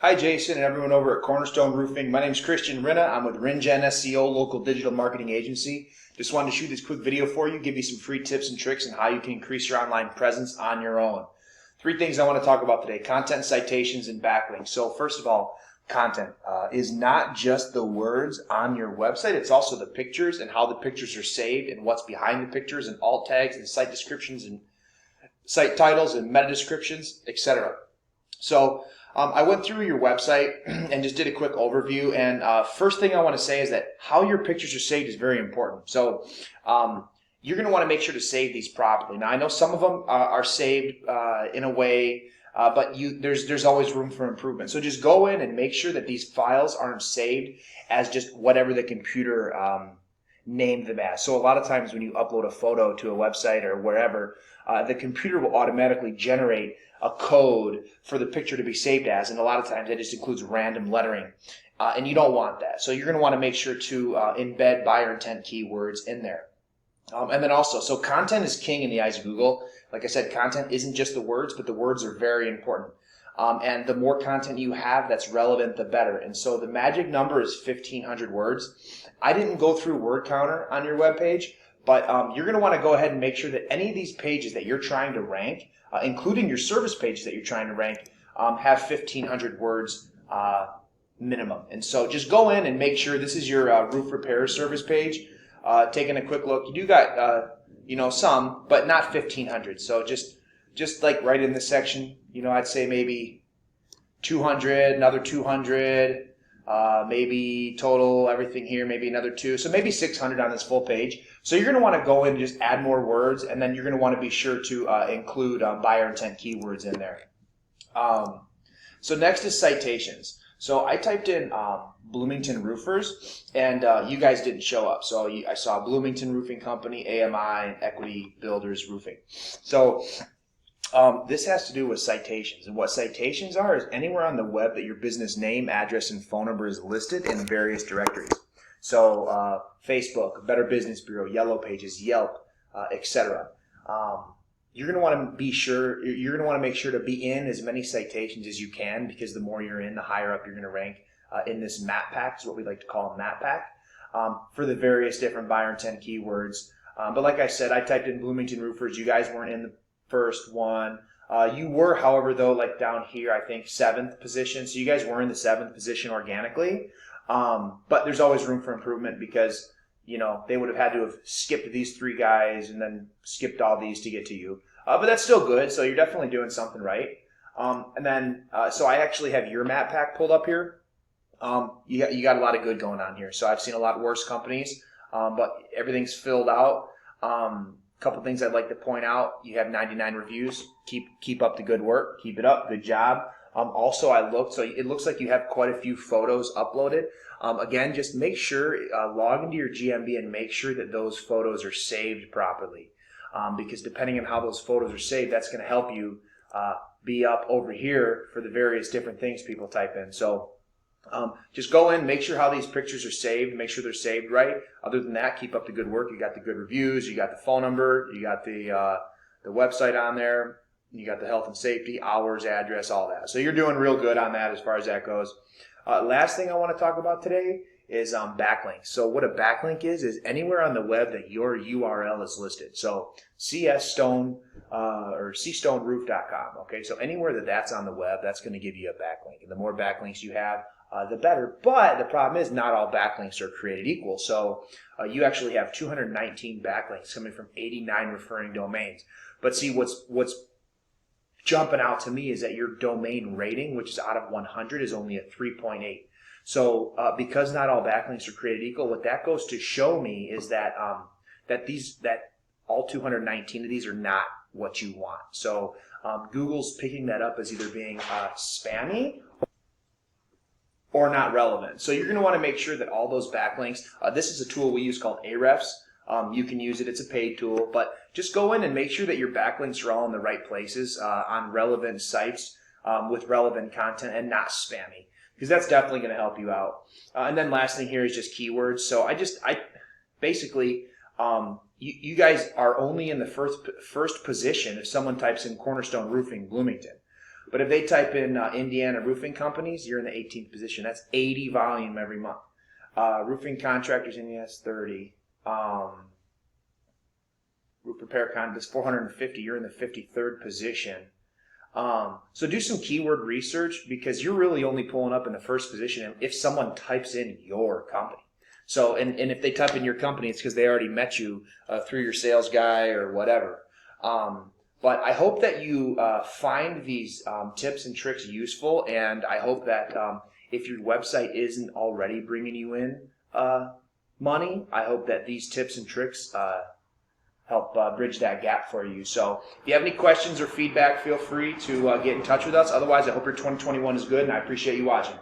Hi, Jason, and everyone over at Cornerstone Roofing. My name is Christian Rinna. I'm with RinGen SEO, local digital marketing agency. Just wanted to shoot this quick video for you, give you some free tips and tricks on how you can increase your online presence on your own. Three things I want to talk about today: content, citations, and backlinks. So first of all, content is not just the words on your website. It's also the pictures and how the pictures are saved and what's behind the pictures and alt tags and site descriptions and site titles and meta descriptions, etc. So I went through your website and just did a quick overview. And first thing I want to say is that how your pictures are saved is very important. So you're going to want to make sure to save these properly. Now, I know some of them are saved in a way, but there's always room for improvement. So just go in and make sure that these files aren't saved as just whatever the computer named them as. So a lot of times when you upload a photo to a website or wherever, the computer will automatically generate a code for the picture to be saved as, and a lot of times that just includes random lettering, and you don't want that. So you're going to want to make sure to embed buyer intent keywords in there. And then also, so content is king in the eyes of Google. Like I said, content isn't just the words, but the words are very important. And the more content you have that's relevant, the better. And so the magic number is 1,500 words. I didn't go through word counter on your webpage, but you're going to want to go ahead and make sure that any of these pages that you're trying to rank, including your service pages that you're trying to rank, have 1,500 words minimum. And so just go in and make sure this is your roof repair service page. Taking a quick look, you do got some, but not 1,500. So just like right in this section, I'd say maybe 200, another 200, maybe total everything here, maybe another 2. So maybe 600 on this full page. So you're going to want to go in and just add more words, and then you're going to want to be sure to include buyer intent keywords in there. So next is citations. So I typed in Bloomington Roofers, and you guys didn't show up. So I saw Bloomington Roofing Company, AMI, and Equity Builders Roofing. So this has to do with citations. And what citations are is anywhere on the web that your business name, address, and phone number is listed in various directories. So Facebook, Better Business Bureau, Yellow Pages, Yelp, etc. You're going to want to be sure. You're going to want to make sure to be in as many citations as you can, because the more you're in, the higher up you're going to rank in this map pack. Is what we like to call a map pack for the various different buyer intent keywords. But like I said, I typed in Bloomington Roofers. You guys weren't in the first one. You were, however, though, like down here, I think 7th position. So you guys were in the 7th position organically. But there's always room for improvement, because they would have had to have skipped these 3 guys and then skipped all these to get to you. But that's still good, so you're definitely doing something right. And then, so I actually have your map pack pulled up here. You got a lot of good going on here. So I've seen a lot worse companies, but everything's filled out. Couple things I'd like to point out: you have 99 reviews. Keep up the good work. Keep it up. Good job. Also, I looked, so it looks like you have quite a few photos uploaded. Again, just make sure, log into your GMB and make sure that those photos are saved properly. Because depending on how those photos are saved, that's going to help you be up over here for the various different things people type in. So just go in, make sure how these pictures are saved, make sure they're saved right. Other than that, keep up the good work. You got the good reviews, you got the phone number, you got the website on there, you got the health and safety, hours, address, all that. So you're doing real good on that as far as that goes. Last thing I want to talk about today is backlinks. So what a backlink is anywhere on the web that your URL is listed. So CSstone or cstoneroof.com. Okay, so anywhere that's on the web, that's going to give you a backlink. And the more backlinks you have, the better. But the problem is not all backlinks are created equal. So you actually have 219 backlinks coming from 89 referring domains. But see, what's jumping out to me is that your domain rating, which is out of 100, is only a 3.8. So because not all backlinks are created equal, what that goes to show me is that that all 219 of these are not what you want. So Google's picking that up as either being spammy or not relevant. So you're going to want to make sure that all those backlinks, this is a tool we use called Ahrefs. You can use it. It's a paid tool, but just go in and make sure that your backlinks are all in the right places on relevant sites with relevant content and not spammy, because that's definitely going to help you out. And then last thing here is just keywords. So I basically, you guys are only in the first position if someone types in Cornerstone Roofing Bloomington. But if they type in Indiana roofing companies, you're in the 18th position. That's 80 volume every month. Roofing contractors, Indiana has 30. Roof repair contractors, 450. You're in the 53rd position. So do some keyword research, because you're really only pulling up in the first position if someone types in your company. So, and if they type in your company, it's because they already met you through your sales guy or whatever. But I hope that you find these tips and tricks useful, and I hope that if your website isn't already bringing you in money, I hope that these tips and tricks help bridge that gap for you. So if you have any questions or feedback, feel free to get in touch with us. Otherwise, I hope your 2021 is good, and I appreciate you watching.